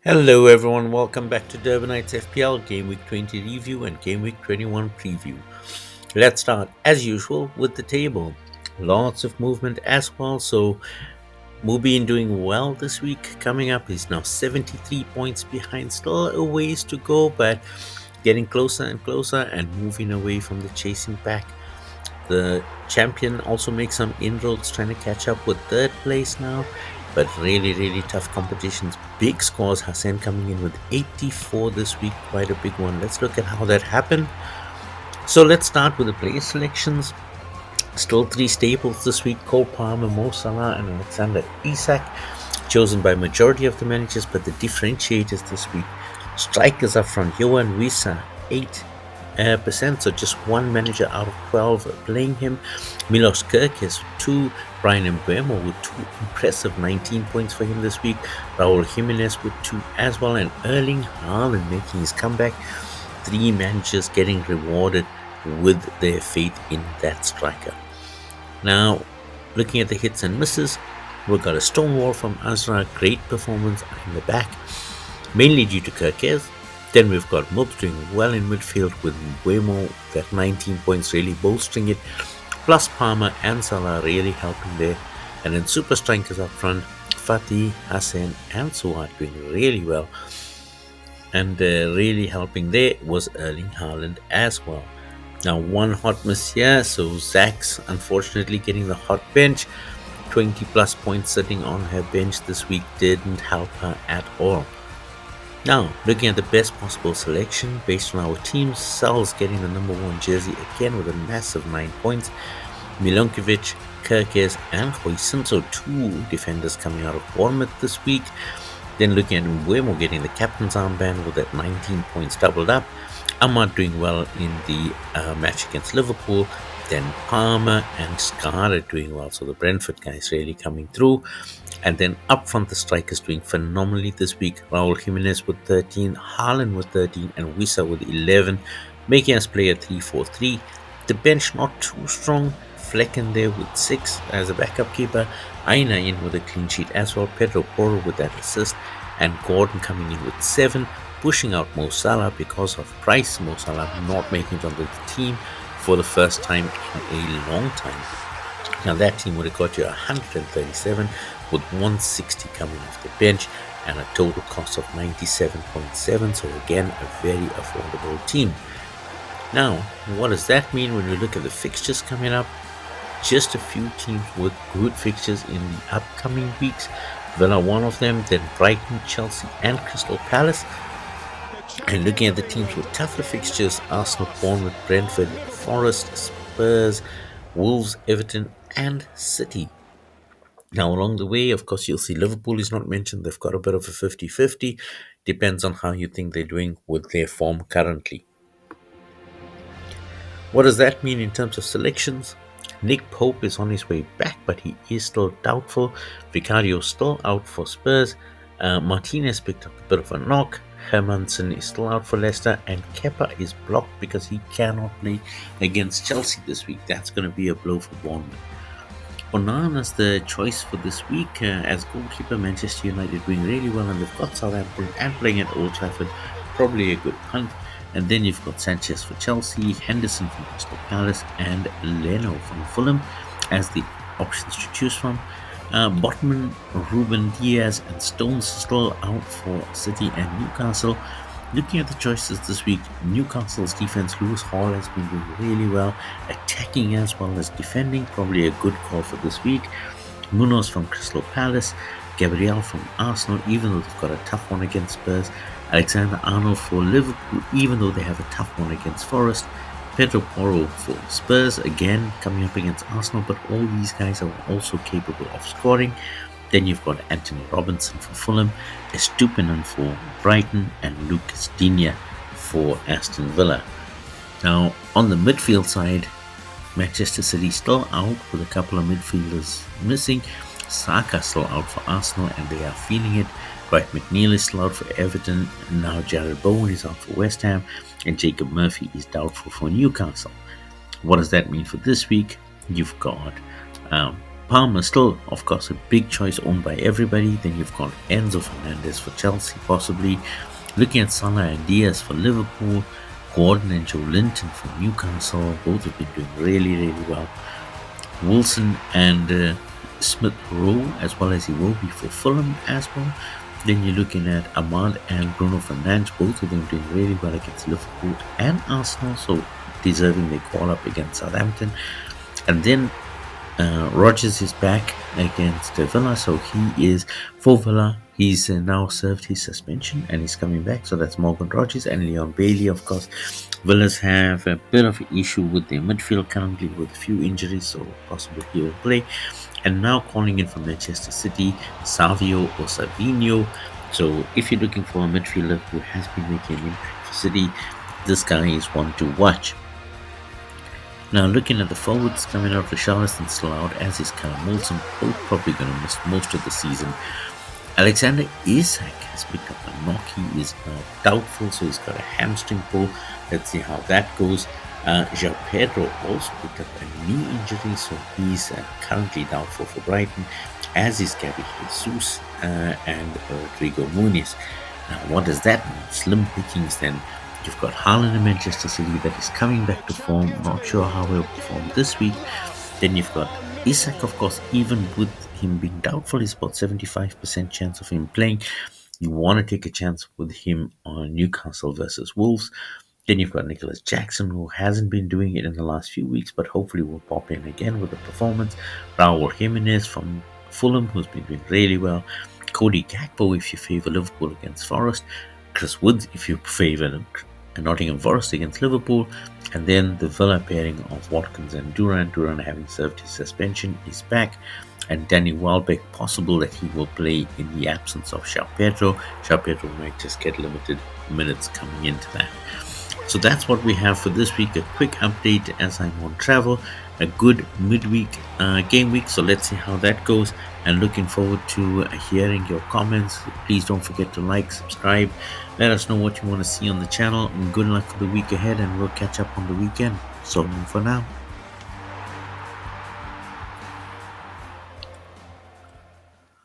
Hello everyone, welcome back to Durbanites FPL Game Week 20 review and Game Week 21 preview. Let's start as usual with the table. Lots of movement as well, so Mubin doing well this week. Coming up, he's now 73 points behind, still a ways to go, but getting closer and closer and moving away from the chasing pack. The champion also makes some inroads trying to catch up with third place now, but really tough competitions. Big scores. Hassan coming in with 84 this week, quite a big one. Let's look at how that happened. So let's start with the player selections. Still three staples this week: Cole Palmer, Mo Salah, and Alexander Isak, chosen by majority of the managers. But the differentiators this week: strikers up front, Johan Wissa, 8%, so just one manager out of 12 playing him. Milos Kerkez, 2. Brian Mbeumo with 2 impressive 19 points for him this week. Raul Jimenez with 2 as well. And Erling Haaland making his comeback. 3 managers getting rewarded with their faith in that striker. Now, looking at the hits and misses, we've got a stonewall from Azra, great performance in the back, mainly due to Kerkez. Then we've got Mobs doing well in midfield with Mbeumo, that 19 points really bolstering it, plus Palmer and Salah really helping there. And then super strikers up front, Fatih, Hassan and Suat doing really well. And really helping there was Erling Haaland as well. Now one hot miss here, so Zaks unfortunately getting the hot bench. 20 plus points sitting on her bench this week didn't help her at all. Now, looking at the best possible selection based on our team, Sal's getting the number 1 jersey again with a massive 9 points. Milankovic, Kerkez and Huijsen, so 2 defenders coming out of Bournemouth this week. Then looking at Mbeumo getting the captain's armband with that 19 points doubled up. Ahmad doing well in the match against Liverpool. Then Palmer and Scarlett doing well, so the Brentford guys really coming through. And then up front, the strikers doing phenomenally this week. Raul Jimenez with 13, Haaland with 13, and Wissa with 11, making us play a 3-4-3. The bench not too strong. Flecken there with 6 as a backup keeper. Aina in with a clean sheet as well. Pedro Porro with that assist. And Gordon coming in with 7, pushing out Mo Salah because of price. Mo Salah not making it onto the team for the first time in a long time. Now that team would have got you 137 with 160 coming off the bench and a total cost of 97.7. So again, a very affordable team. Now, what does that mean when we look at the fixtures coming up? Just a few teams with good fixtures in the upcoming weeks. Villa one of them, then Brighton, Chelsea and Crystal Palace. And looking at the teams with tougher fixtures: Arsenal, Bournemouth, Brentford, Forest, Spurs, Wolves, Everton and City. Now along the way, of course, you'll see Liverpool is not mentioned. They've got a bit of a 50-50. Depends on how you think they're doing with their form currently. What does that mean in terms of selections? Nick Pope is on his way back, but he is still doubtful. Vicario still out for Spurs. Martinez picked up a bit of a knock. Hermansen is still out for Leicester, and Kepa is blocked because he cannot play against Chelsea this week. That's going to be a blow for Bournemouth. Onana's the choice for this week as goalkeeper. Manchester United doing really well, and they've got Southampton and playing at Old Trafford. Probably a good punt. And then you've got Sanchez for Chelsea, Henderson from Crystal Palace, and Leno from Fulham as the options to choose from. Botman, Ruben Diaz, and Stones still out for City and Newcastle. Looking at the choices this week, Newcastle's defense, Lewis Hall has been doing really well, attacking as well as defending. Probably a good call for this week. Munoz from Crystal Palace, Gabriel from Arsenal, even though they've got a tough one against Spurs. Alexander Arnold for Liverpool, even though they have a tough one against Forest. Pedro Porro for Spurs, again coming up against Arsenal, but all these guys are also capable of scoring. Then you've got Anthony Robinson for Fulham, Estupinan for Brighton, and Lucas Digne for Aston Villa. Now, on the midfield side, Manchester City still out with a couple of midfielders missing. Saka still out for Arsenal, and they are feeling it. Dwight McNeil is still out for Everton, and now Jared Bowen is out for West Ham, and Jacob Murphy is doubtful for Newcastle. What does that mean for this week? You've got Palmer still, of course, a big choice owned by everybody. Then you've got Enzo Fernandez for Chelsea, possibly. Looking at Salah and Diaz for Liverpool, Gordon and Joe Linton for Newcastle. Both have been doing really, really well. Wilson and Smith Rowe, as well as Iwobi for Fulham as well. Then you're looking at Ahmad and Bruno Fernandes, both of them doing really well against Liverpool and Arsenal, so deserving their call up against Southampton. And then Rogers is back against Villa, so he is for Villa. He's now served his suspension and he's coming back. So that's Morgan Rogers and Leon Bailey, of course. Villas have a bit of an issue with their midfield currently with a few injuries, so possibly he will play. And now calling in from Manchester City, Savio or Savinho. So if you're looking for a midfielder who has been making an impact for City, this guy is one to watch. Now looking at the forwards coming out, Richarlison still out, as is Callum Wilson, both probably going to miss most of the season. Alexander Isak has picked up a knock. He is doubtful, so he's got a hamstring pull. Let's see how that goes. João Pedro also picked up a knee injury, so he's currently doubtful for Brighton, as is Gabby Jesus and Rodrigo Muniz. Now, what does that mean? Slim pickings then. You've got Haaland in Manchester City that is coming back to form. Not sure how he'll perform this week. Then you've got Isak, of course, even with him being doubtful, is about 75% chance of him playing. You want to take a chance with him on Newcastle versus Wolves. Then you've got Nicholas Jackson, who hasn't been doing it in the last few weeks, but hopefully will pop in again with a performance. Raul Jimenez from Fulham, who's been doing really well. Cody Gakpo, if you favour Liverpool against Forest. Chris Woods, if you favour Nottingham Forest against Liverpool. And then the Villa pairing of Watkins and Duran. Duran, having served his suspension, is back. And Danny Welbeck, possible that he will play in the absence of João Pedro. João Pedro might just get limited minutes coming into that. So that's what we have for this week. A quick update as I'm on travel. A good midweek game week. So let's see how that goes. And looking forward to hearing your comments. Please don't forget to like, subscribe. Let us know what you want to see on the channel. And good luck for the week ahead. And we'll catch up on the weekend. So long for now.